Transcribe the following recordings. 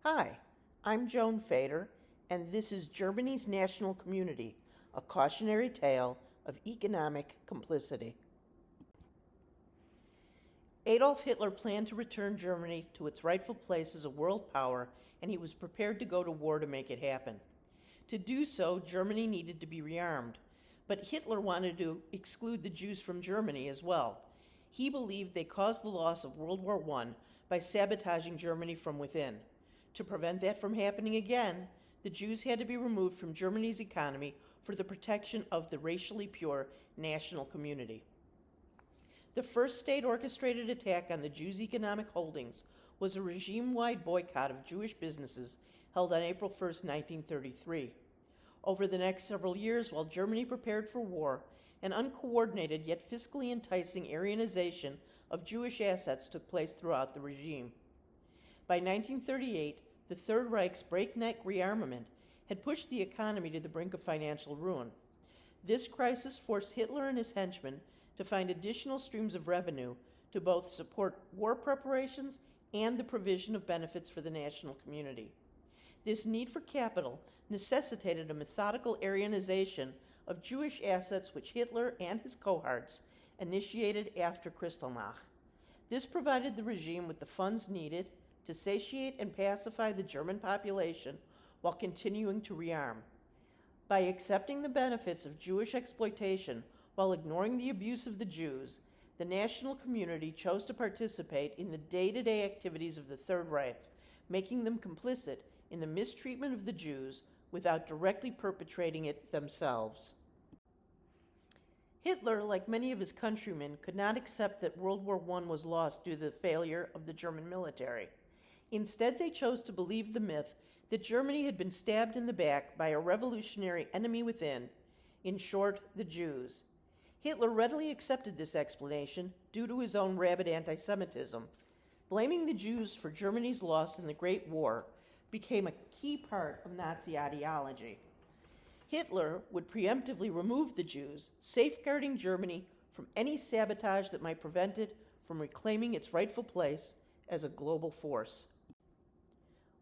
Hi, I'm Joan Fader, and this is Germany's National Community, a cautionary tale of economic complicity. Adolf Hitler planned to return Germany to its rightful place as a world power, and he was prepared to go to war to make it happen. To do so, Germany needed to be rearmed, but Hitler wanted to exclude the Jews from Germany as well. He believed they caused the loss of World War I by sabotaging Germany from within. To prevent that from happening again, the Jews had to be removed from Germany's economy for the protection of the racially pure national community. The first state-orchestrated attack on the Jews' economic holdings was a regime-wide boycott of Jewish businesses held on April 1, 1933. Over the next several years, while Germany prepared for war, an uncoordinated yet fiscally enticing Aryanization of Jewish assets took place throughout the regime. By 1938, the Third Reich's breakneck rearmament had pushed the economy to the brink of financial ruin. This crisis forced Hitler and his henchmen to find additional streams of revenue to both support war preparations and the provision of benefits for the national community. This need for capital necessitated a methodical Aryanization of Jewish assets which Hitler and his cohorts initiated after Kristallnacht. This provided the regime with the funds needed to satiate and pacify the German population while continuing to rearm. By accepting the benefits of Jewish exploitation while ignoring the abuse of the Jews, the national community chose to participate in the day-to-day activities of the Third Reich, making them complicit in the mistreatment of the Jews without directly perpetrating it themselves. Hitler, like many of his countrymen, could not accept that World War I was lost due to the failure of the German military. Instead, they chose to believe the myth that Germany had been stabbed in the back by a revolutionary enemy within, in short, the Jews. Hitler readily accepted this explanation due to his own rabid anti-Semitism. Blaming the Jews for Germany's loss in the Great War became a key part of Nazi ideology. Hitler would preemptively remove the Jews, safeguarding Germany from any sabotage that might prevent it from reclaiming its rightful place as a global force.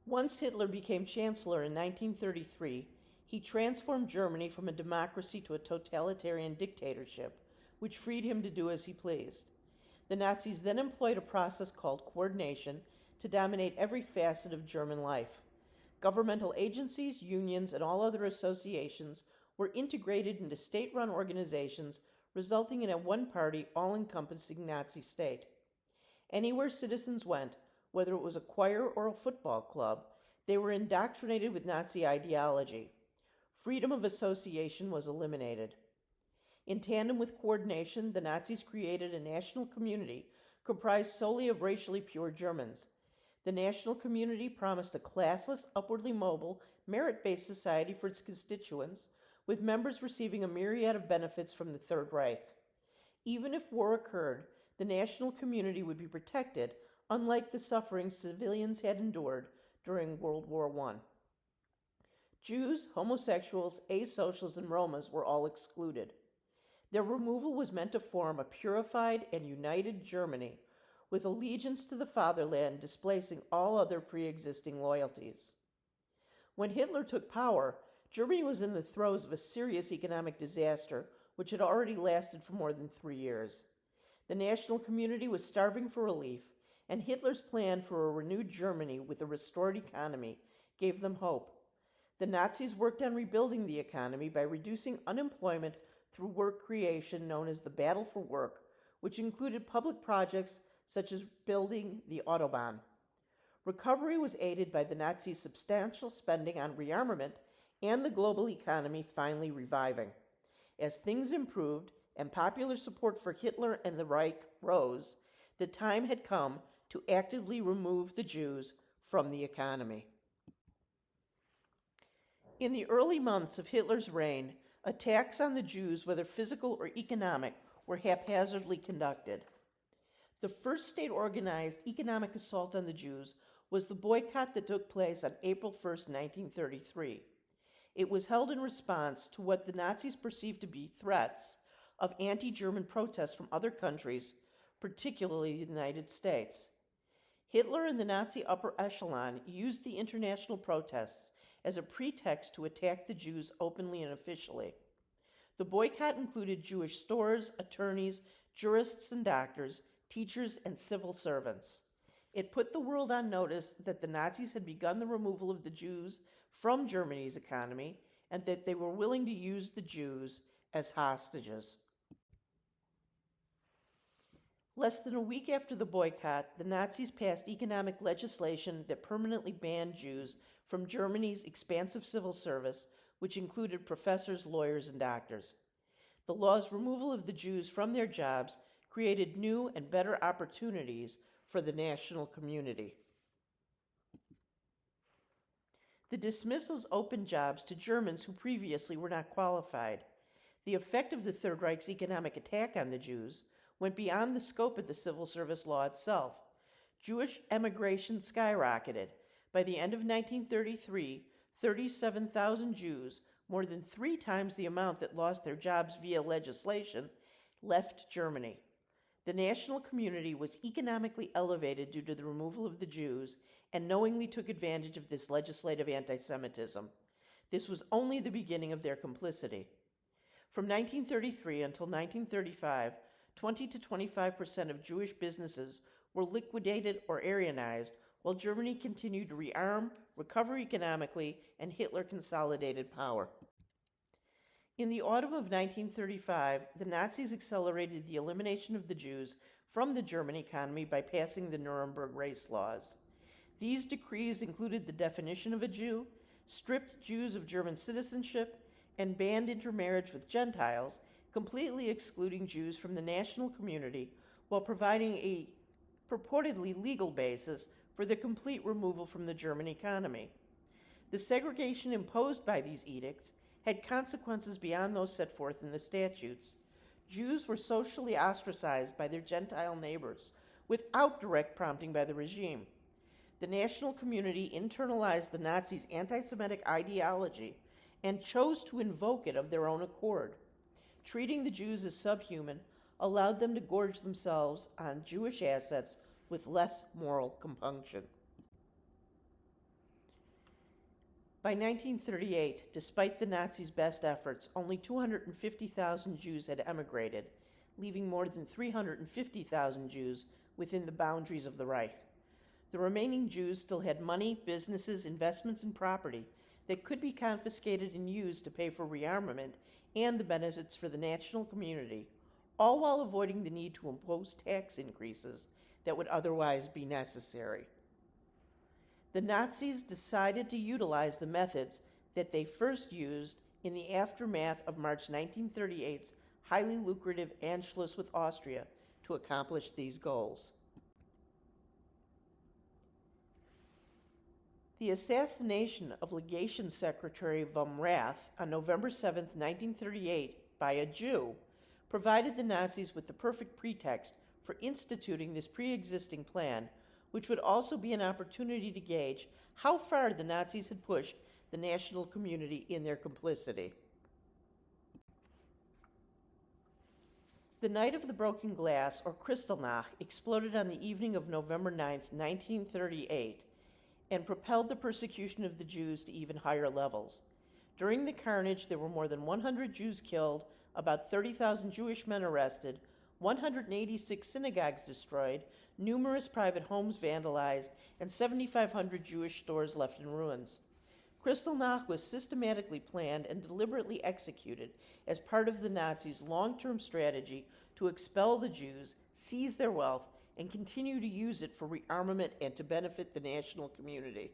Once Hitler became chancellor in 1933, he transformed Germany from a democracy to a totalitarian dictatorship, which freed him to do as he pleased. The Nazis then employed a process called coordination to dominate every facet of German life. Governmental agencies, unions, and all other associations were integrated into state-run organizations, resulting in a one-party, all-encompassing Nazi state. Anywhere citizens went, whether it was a choir or a football club, they were indoctrinated with Nazi ideology. Freedom of association was eliminated. In tandem with coordination, the Nazis created a national community comprised solely of racially pure Germans. The national community promised a classless, upwardly mobile, merit-based society for its constituents, with members receiving a myriad of benefits from the Third Reich. Even if war occurred, the national community would be protected, unlike the suffering civilians had endured during World War I. Jews, homosexuals, asocials, and Romas were all excluded. Their removal was meant to form a purified and united Germany, with allegiance to the fatherland displacing all other pre-existing loyalties. When Hitler took power, Germany was in the throes of a serious economic disaster, which had already lasted for more than 3 years. The national community was starving for relief, and Hitler's plan for a renewed Germany with a restored economy gave them hope. The Nazis worked on rebuilding the economy by reducing unemployment through work creation known as the Battle for Work, which included public projects such as building the Autobahn. Recovery was aided by the Nazis' substantial spending on rearmament and the global economy finally reviving. As things improved and popular support for Hitler and the Reich rose, the time had come to actively remove the Jews from the economy. In the early months of Hitler's reign, attacks on the Jews, whether physical or economic, were haphazardly conducted. The first state-organized economic assault on the Jews was the boycott that took place on April 1, 1933. It was held in response to what the Nazis perceived to be threats of anti-German protests from other countries, particularly the United States. Hitler and the Nazi upper echelon used the international protests as a pretext to attack the Jews openly and officially. The boycott included Jewish stores, attorneys, jurists and doctors, teachers, and civil servants. It put the world on notice that the Nazis had begun the removal of the Jews from Germany's economy and that they were willing to use the Jews as hostages. Less than a week after the boycott, the Nazis passed economic legislation that permanently banned Jews from Germany's expansive civil service, which included professors, lawyers, and doctors. The law's removal of the Jews from their jobs created new and better opportunities for the national community. The dismissals opened jobs to Germans who previously were not qualified. The effect of the Third Reich's economic attack on the Jews went beyond the scope of the civil service law itself. Jewish emigration skyrocketed. By the end of 1933, 37,000 Jews, more than 3 times the amount that lost their jobs via legislation, left Germany. The national community was economically elevated due to the removal of the Jews and knowingly took advantage of this legislative anti-Semitism. This was only the beginning of their complicity. From 1933 until 1935, 20 to 25% of Jewish businesses were liquidated or Aryanized, while Germany continued to rearm, recover economically, and Hitler consolidated power. In the autumn of 1935, the Nazis accelerated the elimination of the Jews from the German economy by passing the Nuremberg race laws. These decrees included the definition of a Jew, stripped Jews of German citizenship, and banned intermarriage with Gentiles, completely excluding Jews from the national community while providing a purportedly legal basis for the complete removal from the German economy. The segregation imposed by these edicts had consequences beyond those set forth in the statutes. Jews were socially ostracized by their Gentile neighbors without direct prompting by the regime. The national community internalized the Nazis' anti-Semitic ideology and chose to invoke it of their own accord. Treating the Jews as subhuman allowed them to gorge themselves on Jewish assets with less moral compunction. By 1938, despite the Nazis' best efforts, only 250,000 Jews had emigrated, leaving more than 350,000 Jews within the boundaries of the Reich. The remaining Jews still had money, businesses, investments, and property that could be confiscated and used to pay for rearmament and the benefits for the national community, all while avoiding the need to impose tax increases that would otherwise be necessary. The Nazis decided to utilize the methods that they first used in the aftermath of March 1938's highly lucrative Anschluss with Austria to accomplish these goals. The assassination of Legation Secretary von Rath on November 7, 1938, by a Jew, provided the Nazis with the perfect pretext for instituting this pre-existing plan, which would also be an opportunity to gauge how far the Nazis had pushed the national community in their complicity. The Night of the Broken Glass, or Kristallnacht, exploded on the evening of November 9, 1938, and propelled the persecution of the Jews to even higher levels. During the carnage, there were more than 100 Jews killed, about 30,000 Jewish men arrested, 186 synagogues destroyed, numerous private homes vandalized, and 7,500 Jewish stores left in ruins. Kristallnacht was systematically planned and deliberately executed as part of the Nazis' long-term strategy to expel the Jews, seize their wealth, and continue to use it for rearmament and to benefit the national community.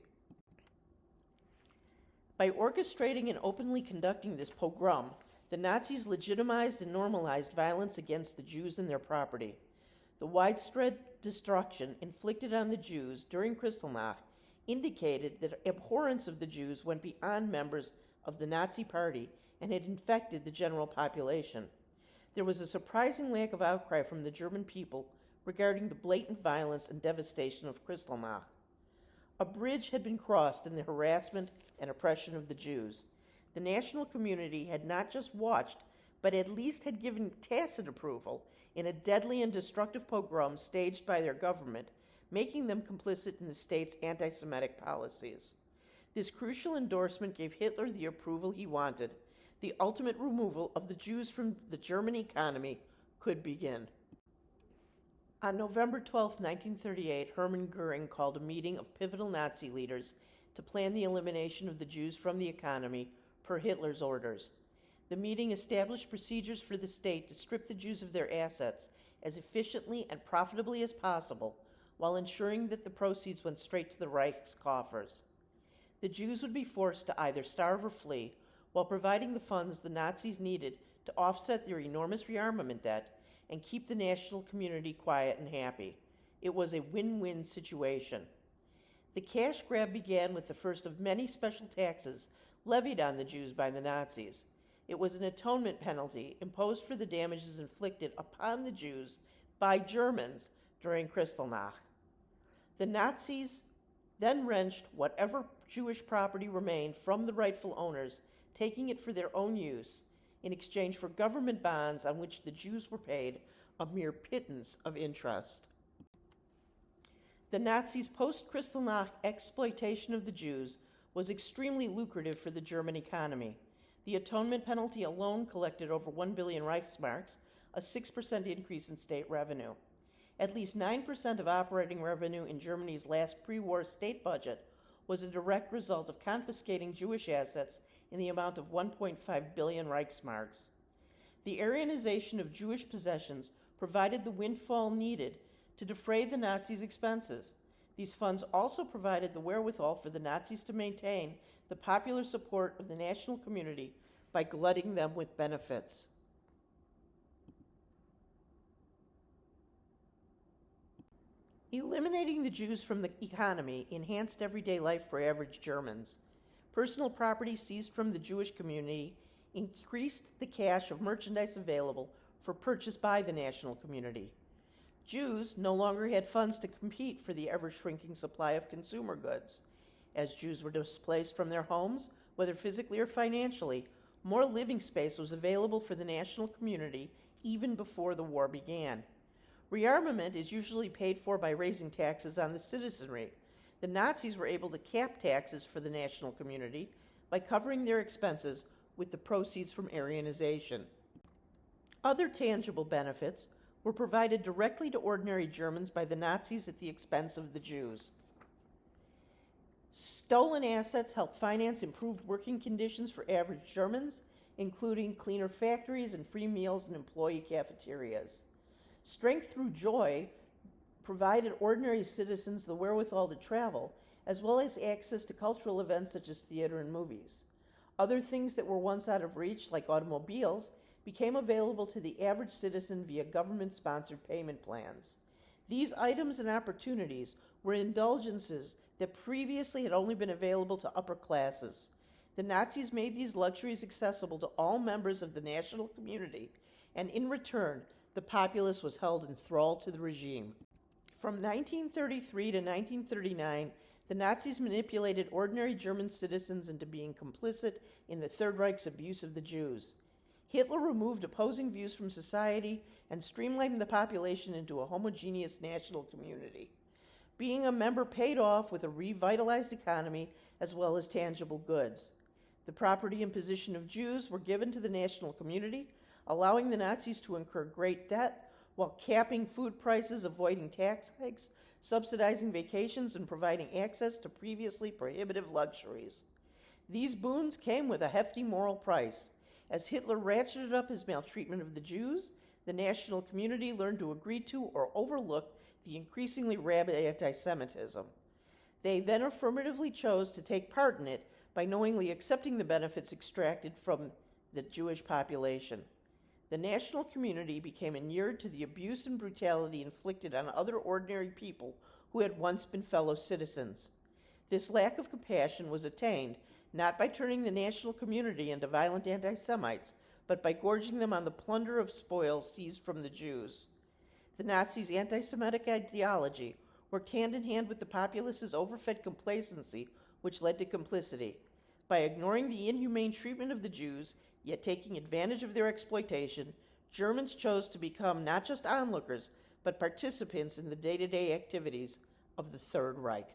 By orchestrating and openly conducting this pogrom, the Nazis legitimized and normalized violence against the Jews and their property. The widespread destruction inflicted on the Jews during Kristallnacht indicated that abhorrence of the Jews went beyond members of the Nazi Party and had infected the general population. There was a surprising lack of outcry from the German people regarding the blatant violence and devastation of Kristallnacht. A bridge had been crossed in the harassment and oppression of the Jews. The national community had not just watched, but at least had given tacit approval in a deadly and destructive pogrom staged by their government, making them complicit in the state's anti-Semitic policies. This crucial endorsement gave Hitler the approval he wanted. The ultimate removal of the Jews from the German economy could begin. On November 12, 1938, Hermann Goering called a meeting of pivotal Nazi leaders to plan the elimination of the Jews from the economy per Hitler's orders. The meeting established procedures for the state to strip the Jews of their assets as efficiently and profitably as possible, while ensuring that the proceeds went straight to the Reich's coffers. The Jews would be forced to either starve or flee, while providing the funds the Nazis needed to offset their enormous rearmament debt and keep the national community quiet and happy. It was a win-win situation. The cash grab began with the first of many special taxes levied on the Jews by the Nazis. It was an atonement penalty imposed for the damages inflicted upon the Jews by Germans during Kristallnacht. The Nazis then wrenched whatever Jewish property remained from the rightful owners, taking it for their own use, in exchange for government bonds on which the Jews were paid a mere pittance of interest. The Nazis' post-Kristallnacht exploitation of the Jews was extremely lucrative for the German economy. The atonement penalty alone collected over 1 billion Reichsmarks, a 6% increase in state revenue. At least 9% of operating revenue in Germany's last pre-war state budget was a direct result of confiscating Jewish assets in the amount of 1.5 billion Reichsmarks. The Aryanization of Jewish possessions provided the windfall needed to defray the Nazis' expenses. These funds also provided the wherewithal for the Nazis to maintain the popular support of the national community by glutting them with benefits. Eliminating the Jews from the economy enhanced everyday life for average Germans. Personal property seized from the Jewish community increased the cache of merchandise available for purchase by the national community. Jews no longer had funds to compete for the ever-shrinking supply of consumer goods. As Jews were displaced from their homes, whether physically or financially, more living space was available for the national community even before the war began. Rearmament is usually paid for by raising taxes on the citizenry. The Nazis were able to cap taxes for the national community by covering their expenses with the proceeds from Aryanization. Other tangible benefits were provided directly to ordinary Germans by the Nazis at the expense of the Jews. Stolen assets helped finance improved working conditions for average Germans, including cleaner factories and free meals in employee cafeterias. Strength through joy provided ordinary citizens the wherewithal to travel, as well as access to cultural events such as theater and movies. Other things that were once out of reach, like automobiles, became available to the average citizen via government-sponsored payment plans. These items and opportunities were indulgences that previously had only been available to upper classes. The Nazis made these luxuries accessible to all members of the national community, and in return, the populace was held in thrall to the regime. From 1933 to 1939, the Nazis manipulated ordinary German citizens into being complicit in the Third Reich's abuse of the Jews. Hitler removed opposing views from society and streamlined the population into a homogeneous national community. Being a member paid off with a revitalized economy as well as tangible goods. The property and position of Jews were given to the national community, allowing the Nazis to incur great debt while capping food prices, avoiding tax hikes, subsidizing vacations, and providing access to previously prohibitive luxuries. These boons came with a hefty moral price. As Hitler ratcheted up his maltreatment of the Jews, the national community learned to agree to or overlook the increasingly rabid anti-Semitism. They then affirmatively chose to take part in it by knowingly accepting the benefits extracted from the Jewish population. The national community became inured to the abuse and brutality inflicted on other ordinary people who had once been fellow citizens. This lack of compassion was attained not by turning the national community into violent anti-Semites, but by gorging them on the plunder of spoils seized from the Jews. The Nazis' anti-Semitic ideology worked hand in hand with the populace's overfed complacency, which led to complicity. By ignoring the inhumane treatment of the Jews, yet taking advantage of their exploitation, Germans chose to become not just onlookers, but participants in the day-to-day activities of the Third Reich.